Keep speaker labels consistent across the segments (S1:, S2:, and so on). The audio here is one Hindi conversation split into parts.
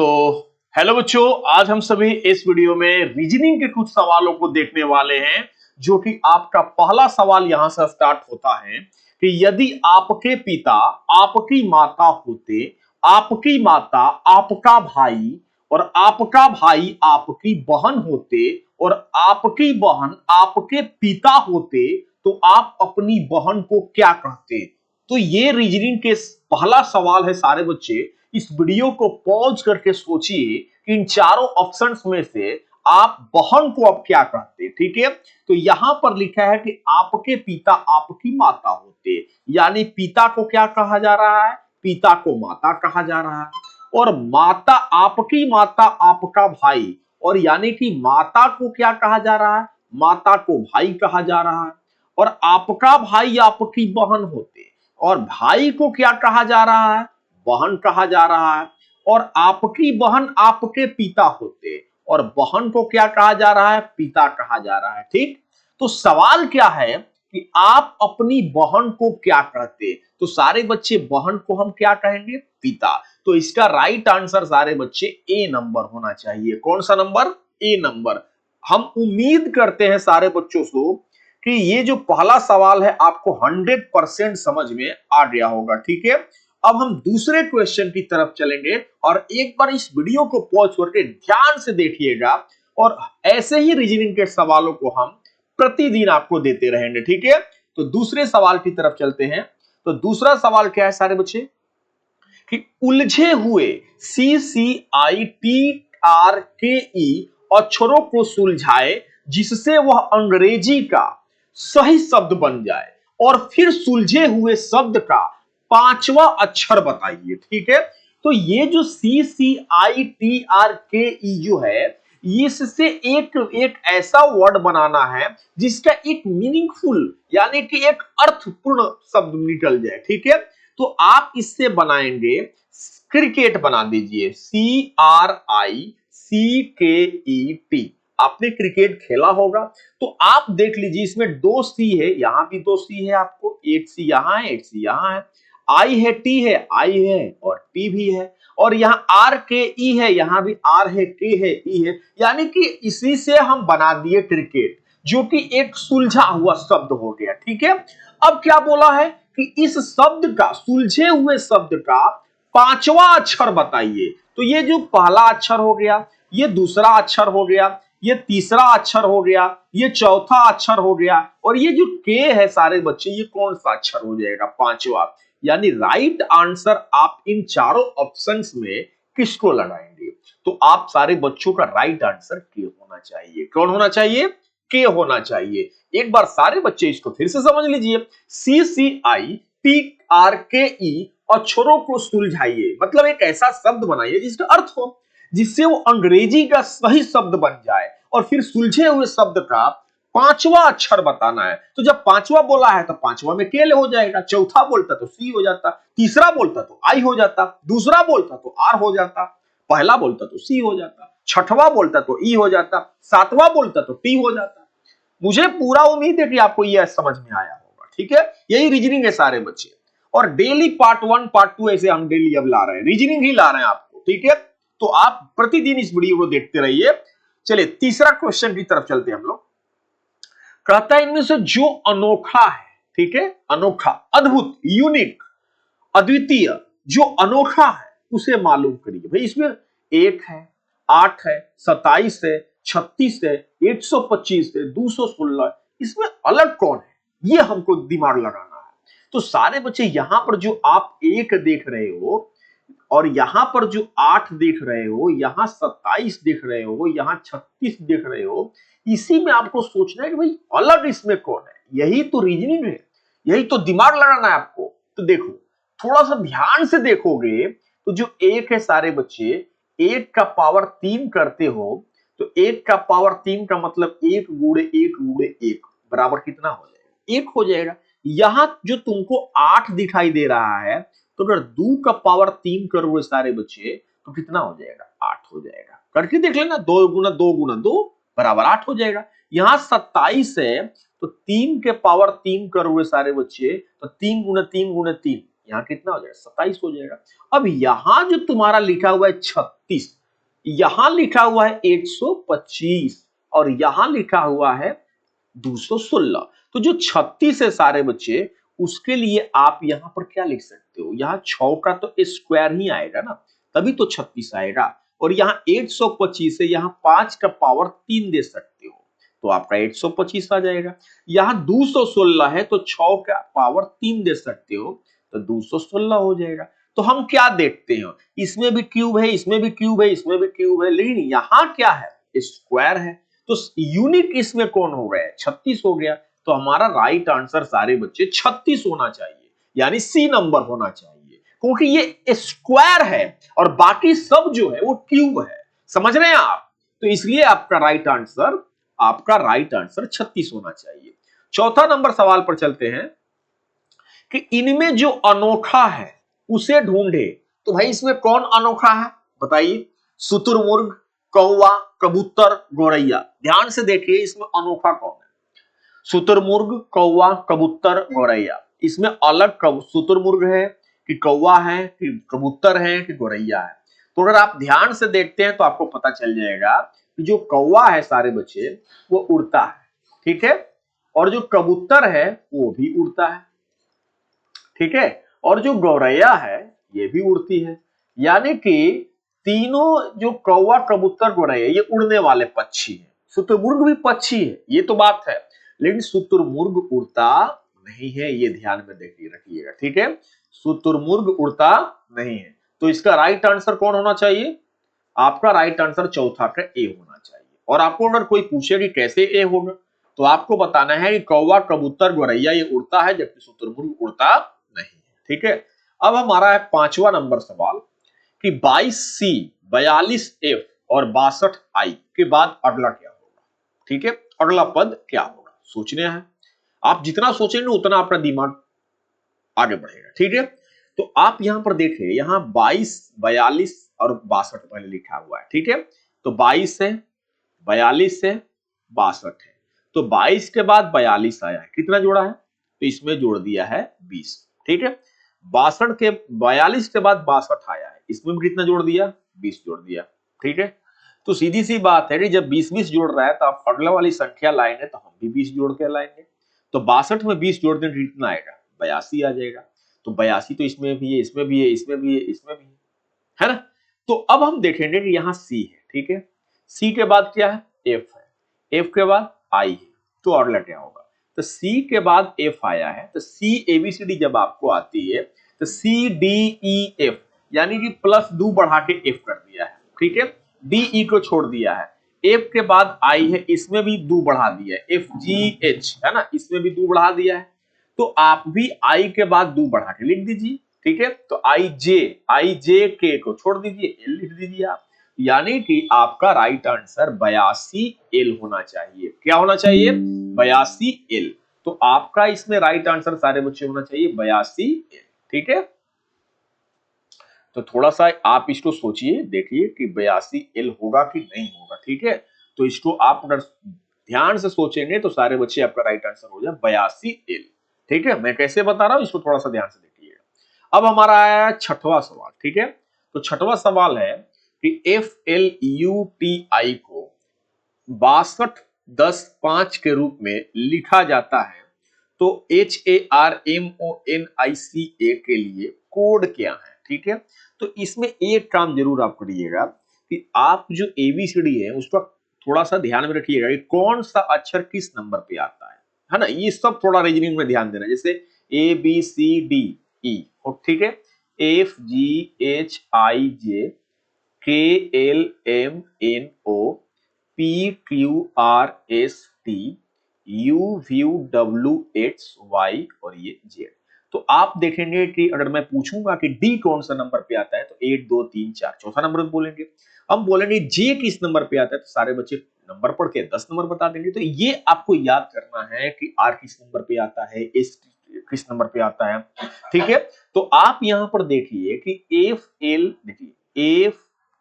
S1: तो हेलो बच्चों, आज हम सभी इस वीडियो में रीजनिंग के कुछ सवालों को देखने वाले हैं। जो कि आपका पहला सवाल यहां से स्टार्ट होता है कि यदि आपके पिता आपकी माता होते, आपकी माता आपका भाई और आपका भाई आपकी बहन होते और आपकी बहन आपके पिता होते, तो आप अपनी बहन को क्या कहते। तो ये रीजनिंग के पहला सवाल है। सारे बच्चे इस वीडियो को पॉज करके सोचिए कि इन चारों ऑप्शंस में से आप बहन को अब क्या कहते। ठीक है, तो यहां पर लिखा है कि आपके पिता आपकी माता होते, यानी पिता को क्या कहा जा रहा है, पिता को माता कहा जा रहा है। और माता आपकी माता आपका भाई, और यानी कि माता को क्या कहा जा रहा है, माता को भाई कहा जा रहा है। और आपका भाई आपकी बहन होते, और भाई को क्या कहा जा रहा है, बहन कहा जा रहा है। और आपकी बहन आपके पिता होते, और बहन को क्या कहा जा रहा है, पिता कहा जा रहा है। ठीक, तो सवाल क्या है कि आप अपनी बहन को क्या कहते। तो सारे बच्चे बहन को हम क्या कहेंगे, पिता। तो इसका राइट आंसर सारे बच्चे ए नंबर होना चाहिए। कौन सा नंबर, ए नंबर। हम उम्मीद करते हैं सारे बच्चों से कि ये जो पहला सवाल है आपको 100% समझ में आ गया होगा। ठीक है, अब हम दूसरे क्वेश्चन की तरफ चलेंगे और एक बार इस वीडियो को पॉज करके ध्यान से देखिएगा, और ऐसे ही रीजनिंग के सवालों को हम प्रतिदिन आपको देते रहेंगे। ठीक है, तो दूसरे सवाल की तरफ चलते हैं। तो दूसरा सवाल क्या है सारे बच्चे कि उलझे हुए CCITRKE अक्षरों को सुलझाए जिससे वह अंग्रेजी का सही शब्द बन जाए, और फिर सुलझे हुए शब्द का पांचवा अक्षर बताइए। ठीक है, तो ये जो CCITRKE जो है, इससे एक ऐसा वर्ड बनाना है जिसका एक मीनिंगफुल यानी कि एक अर्थपूर्ण शब्द निकल जाए। ठीक है, तो आप इससे बनाएंगे क्रिकेट, बना दीजिए CRICKET। आपने क्रिकेट खेला होगा, तो आप देख लीजिए इसमें दो सी है, यहां भी दो सी है, आपको एक सी यहां है, एक सी यहां है। आई है, टी है, आई है और टी भी है। और यहाँ आर के ई है, यहां भी आर है, के है, ई है। यानी कि इसी से हम बना दिए क्रिकेट, जो कि एक सुलझा हुआ शब्द हो गया। ठीक है, अब क्या बोला है कि इस शब्द का, सुलझे हुए शब्द का पांचवा अक्षर बताइए। तो ये जो पहला अक्षर हो गया, ये दूसरा अक्षर हो गया, ये तीसरा अक्षर हो गया, ये चौथा अक्षर हो गया, और ये जो के है सारे बच्चे, ये कौन सा अक्षर हो जाएगा, पांचवा। यानी राइट आंसर आप इन चारों ऑप्शंस में किसको लगाएंगे। तो आप सारे बच्चों का राइट आंसर के होना चाहिए। कौन होना चाहिए, के होना चाहिए। एक बार सारे बच्चे इसको फिर से समझ लीजिए। CCITRKE अक्षरों को सुलझाइए, मतलब एक ऐसा शब्द बनाइए जिसका अर्थ हो, जिससे वो अंग्रेजी का सही शब्द बन जाए, और फिर सुलझे हुए शब्द का पांचवा अक्षर बताना है। तो जब पांचवा बोला है तो पांचवा में के हो जाएगा, चौथा बोलता तो सी हो जाता, तीसरा बोलता तो आई हो जाता, दूसरा बोलता तो आर हो जाता, पहला बोलता तो सी हो जाता, छठवां बोलता तो ई हो जाता, सातवां बोलता तो टी हो जाता। मुझे पूरा उम्मीद है कि आपको यह समझ में आया होगा। ठीक है, यही रीजनिंग है सारे बच्चे, और डेली पार्ट 1 पार्ट 2 ऐसे हम डेली अब ला रहे हैं, रीजनिंग ही ला रहे हैं आपको। ठीक है, तो आप प्रतिदिन इस वीडियो को देखते रहिए। चलिए तीसरा क्वेश्चन की तरफ चलते हैं हम लोग। कहता है इनमें से जो अनोखा है, ठीक है, अनोखा, अद्भुत, यूनिक, अद्वितीय, जो अनोखा है उसे मालूम करिए। भाई इसमें 1 है, 8 है, 27 है, 36 है, 125 है, 216 है, इसमें अलग कौन है, ये हमको दिमाग लगाना है। तो सारे बच्चे यहां पर जो आप 1 देख रहे हो, और यहां पर जो 8 देख रहे हो, यहां 27 देख रहे हो, यहां 36 देख रहे हो, इसी में आपको सोचना है कि भाई अलग इसमें कौन है। यही तो रीजनिंग है, यही तो दिमाग लगाना है आपको। तो देखो, थोड़ा सा ध्यान से देखोगे तो जो 1 है सारे बच्चे, 1 का पावर 3 करते हो, तो 1 का पावर 3 का मतलब 1 गुणे 1 गुणे 1 बराबर कितना हो जाएगा, 1 हो जाएगा। यहां जो तुमको 8 दिखाई दे रहा है, तो अगर 2 का पावर 3 करोगे सारे बच्चे, तो कितना हो जाएगा, 8 हो जाएगा। करके देख लेना, 2 गुना 2 गुना 2 बराबर 8 हो जाएगा। यहां 27 है, तो 3 के पावर 3 करोगे सारे बच्चे, तो 3 गुना 3 गुना 3, यहाँ कितना हो जाएगा 27 हो जाएगा। अब यहाँ जो तुम्हारा लिखा हुआ है 36, यहां लिखा हुआ है 125 और यहां लिखा हुआ है 216। तो जो 36 है सारे बच्चे, उसके लिए आप यहां पर क्या लिख सकते हो, यहाँ 6 का तो स्क्वायर ही आएगा ना, तभी तो 36 आएगा। और यहाँ 125 है, यहाँ 5 का पावर 3 दे सकते हो तो आपका 125 आ जाएगा। यहाँ 216 है तो 6 का पावर 3 दे सकते हो तो 216 हो जाएगा। तो हम क्या देखते हैं, इसमें भी क्यूब है, इसमें भी क्यूब है, इसमें भी क्यूब है, लेकिन यहाँ क्या है, स्क्वायर है। तो यूनिट इसमें कौन हो गया, 36 हो गया। तो हमारा राइट आंसर सारे बच्चे 36 होना चाहिए, यानी सी नंबर होना चाहिए, क्योंकि ये स्क्वायर है और बाकी सब जो है वो क्यूब है। समझ रहे हैं आप? तो इसलिए आपका राइट आंसर 36 होना चाहिए। चौथा नंबर सवाल पर चलते हैं कि इनमें जो अनोखा है उसे ढूंढे। तो भाई इसमें कौन अनोखा है बताइए? शुतुरमुर्ग, कौवा, कबूतर, गौरैया। ध्यान से देखिए इसमें अनोखा कौन है। शुतुरमुर्ग, कौवा, कबूतर, गौरैया। इसमें अलग शुतुरमुर्ग है कि कौवा है कि कबूतर है कि गौरैया है। तो अगर आप ध्यान से देखते हैं तो आपको पता चल जाएगा कि जो कौवा है सारे बच्चे वो उड़ता है, ठीक है, और जो कबूतर है वो भी उड़ता है, ठीक है, और जो गौरैया है ये भी उड़ती है। यानी कि तीनों जो कौवा, कबूतर, गौरैया ये उड़ने वाले पक्षी हैं। शुतुरमुर्ग भी पक्षी है, ये तो बात है, लेकिन शुतुरमुर्ग उड़ता नहीं है, ये ध्यान में देखिए रखिएगा, ठीक है। शुतुरमुर्ग उड़ता नहीं है। तो इसका राइट आंसर कौन होना चाहिए? आपका राइट आंसर चौथा का ए होना चाहिए। और आपको अगर कोई पूछे कि कैसे ए होगा तो आपको बताना है कि कौवा, कबूतर, गौरैया ये उड़ता है जबकि शुतुरमुर्ग उड़ता नहीं है, ठीक है। अब हमारा है पांचवा नंबर सवाल कि 22C, 42F और 62I के बाद अगला क्या होगा, ठीक है, अगला पद क्या होगा, सोचने हैं। आप जितना सोचेंगे उतना आपका दिमाग आगे बढ़ेगा, ठीक है। तो आप यहां पर देखिए, यहां 22, 42 और 62 पहले लिखा हुआ है, ठीक है। तो 22 है, 42 है, 62 है। तो 22 के बाद 42 आया है, कितना जोड़ा है, तो इसमें जोड़ दिया है 20, ठीक है। 42 के बाद 62 आया है, इसमें भी कितना जोड़ दिया, 20 जोड़ दिया, ठीक है। तो सीधी सी बात है कि जब 20-20 जोड़ रहा है तो आप अगला वाली संख्या लाएंगे तो हम भी 20 जोड़ के लाएंगे। तो 62 में 20 जोड़ देंगे कितना आएगा, 82 आ जाएगा। तो 82 तो इसमें भी है, इसमें भी है, इसमें भी है, इसमें भी है ना। तो अब हम देखेंगे कि यहाँ सी है, ठीक है। सी के बाद क्या है, एफ है, एफ के बाद आई है। तो अगला क्या होगा, तो सी के बाद एफ आया है, तो सी एबीसीडी जब आपको आती है तो सी डी ई एफ, यानी कि प्लस 2 बढ़ा के एफ कर दिया है, ठीक है। डी ई को छोड़ दिया है। एफ के बाद आई है, इसमें भी 2 बढ़ा दिया है, एफ जी एच है ना, इसमें भी 2 बढ़ा दिया है। तो आप भी आई के बाद 2 बढ़ा के लिख दीजिए, ठीक है। तो आई जे के को छोड़ दीजिए, एल लिख दीजिए आप। यानी कि आपका राइट आंसर 82 एल होना चाहिए। क्या होना चाहिए, 82 एल। तो आपका इसमें राइट आंसर सारे बच्चे होना चाहिए 82 एल, ठीक है। तो थोड़ा सा आप इसको सोचिए, देखिए कि 82 एल होगा कि नहीं होगा, ठीक है। तो इसको आप अगर ध्यान से सोचेंगे तो सारे बच्चे आपका राइट आंसर हो जाए 82 एल, ठीक है। मैं कैसे बता रहा हूं इसको थोड़ा सा ध्यान से देखिएगा। अब हमारा आया छठवां सवाल, ठीक है। तो छठवां सवाल है कि FLUTI को 62-10-5 के रूप में लिखा जाता है तो HARMONICA के लिए कोड क्या है, ठीक है। तो इसमें एक काम जरूर आप करिएगा कि आप जो ABCD है उसका थोड़ा सा ध्यान में रखिएगा कि कौन सा अक्षर किस नंबर पे आता है ना, ये सब थोड़ा रीजनिंग में ध्यान देना। जैसे ABCDE, ठीक है, FGHIJ KLMNO PQRST UVWXY और ये Z। तो आप देखेंगे कि अगर मैं पूछूंगा कि डी कौन सा नंबर पे आता है तो 1 2 3 4 चौथा नंबर बोलेंगे। हम बोलेंगे जे किस नंबर पे आता है तो सारे बच्चे नंबर पढ़ के 10 नंबर बता देंगे। तो ये आपको याद करना है कि आर किस नंबर पे आता है, एस किस नंबर पे आता है, ठीक है। तो आप यहां पर देखिए कि एफ एल, देखिए एफ,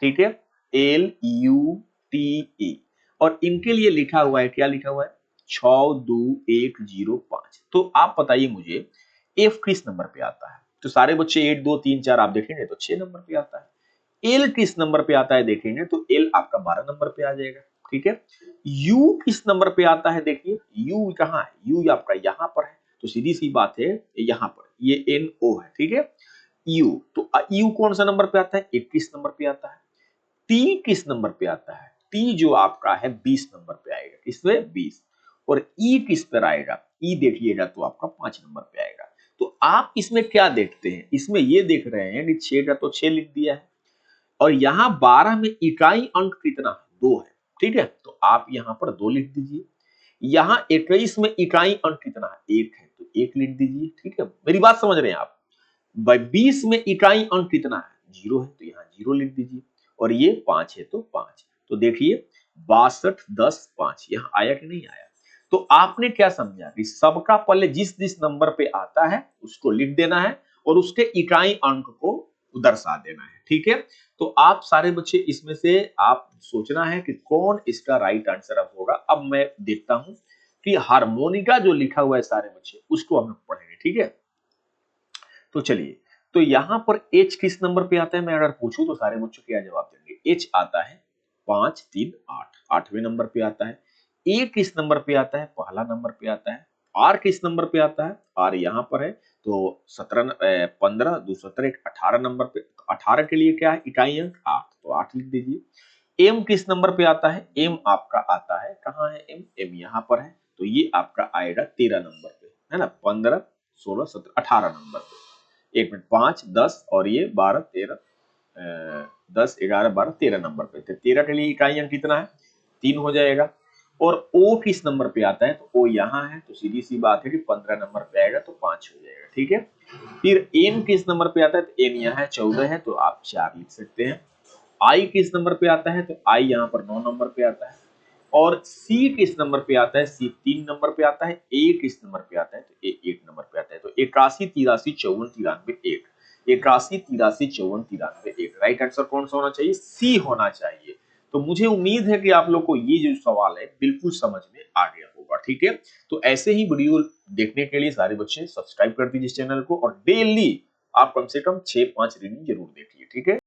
S1: ठीक है, LUTE और इनके लिए लिखा हुआ है, क्या लिखा हुआ है, 62105। तो आप बताइए मुझे एफ किस नंबर पे आता है। तो सारे बच्चे 8 2 3 4 आप देखेंगे तो 6 नंबर पे आता है। एल किस नंबर पे आता है देखेंगे तो एल आपका 12 नंबर पे आ जाएगा, ठीक है। यू किस नंबर पे आता है देखिए, यू कहाँ है, यू आपका यहाँ पर है, तो सीधी सी बात है यहाँ पर ये एन ओ है, ठीक है। यू तो यू कौन सा नंबर पे आता है, 21 नंबर पे आता है। टी किस नंबर पे आता है, टी जो आपका है 20 नंबर पे आएगा, किसमें 20। और ई किस पर आएगा, ई देखिएगा तो आपका 5 नंबर पे आएगा। तो आप इसमें क्या देखते हैं, इसमें ये देख रहे हैं कि 6 का तो 6 लिख दिया है और यहाँ 12 में इकाई अंक कितना है, 2 है, ठीक है। तो आप यहाँ पर 2 लिख दीजिए। यहाँ 21 में इकाई अंक कितना है, 1 है, तो 1 लिख दीजिए, ठीक है। मेरी बात समझ रहे हैं आप। 20 में इकाई अंक कितना है, 0 है, तो यहाँ 0 लिख दीजिए। और ये 5 है तो 5। तो देखिए 62 10 5 यहाँ आया कि नहीं आया। तो आपने क्या समझा कि सबका पहले जिस जिस नंबर पे आता है उसको लिख देना है और उसके इकाई अंक को दर्शा देना है, ठीक है। तो आप सारे बच्चे इसमें से आप सोचना है कि कौन इसका राइट आंसर अब होगा। अब मैं देखता हूं कि हारमोनिका जो लिखा हुआ है सारे बच्चे उसको हम लोग पढ़ेंगे, ठीक है। तो चलिए, तो यहां पर एच किस नंबर पे आता है, मैं अगर पूछूं तो सारे बच्चों क्या जवाब देंगे। एच आता है 5 3 8, 8वें नंबर पे आता है। ए किस नंबर पे आता है, पहला नंबर पे आता है। आर किस नंबर पे आता है, आर यहाँ पर है तो 17 15 2 17 18 नंबर पे। 18 के लिए क्या है, इकाई अंक 8, तो 8 लिख दीजिए। एम किस नंबर पे आता है, एम आपका आता है, कहाँ है एम, एम यहाँ पर है, तो ये आपका आएगा 13 नंबर पे, है ना। 15 16 17 18 नंबर पे। 1 मिनट, 5 10 और ये 12 13 10 11 12 13 नंबर पे। तो 13 के लिए इकाई अंक कितना है, 3 हो जाएगा। और ओ किस नंबर पे आता है, तो ओ यहाँ है, तो सीधी सी बात है कि 15 नंबर पे आएगा तो 5 हो जाएगा, ठीक है। फिर एन किस नंबर पे आता है, तो एन यहाँ है 14 है, तो आप 4 लिख सकते हैं। आई किस नंबर पे आता है, तो आई यहाँ पर 9 नंबर पे आता है। और सी किस नंबर पे आता है, सी 3 नंबर पे आता है। ए किस नंबर पे आता है, तो ए 1 नंबर पे आता है। तो 81 83 54 93 1, 81 83 54 93 1, राइट आंसर कौन सा होना चाहिए, सी होना चाहिए। तो मुझे उम्मीद है कि आप लोग को ये जो सवाल है बिल्कुल समझ में आ गया होगा, ठीक है। तो ऐसे ही वीडियो देखने के लिए सारे बच्चे सब्सक्राइब कर दीजिए चैनल को और डेली आप कम से कम 6-5 रीडिंग जरूर देखिए, ठीक है।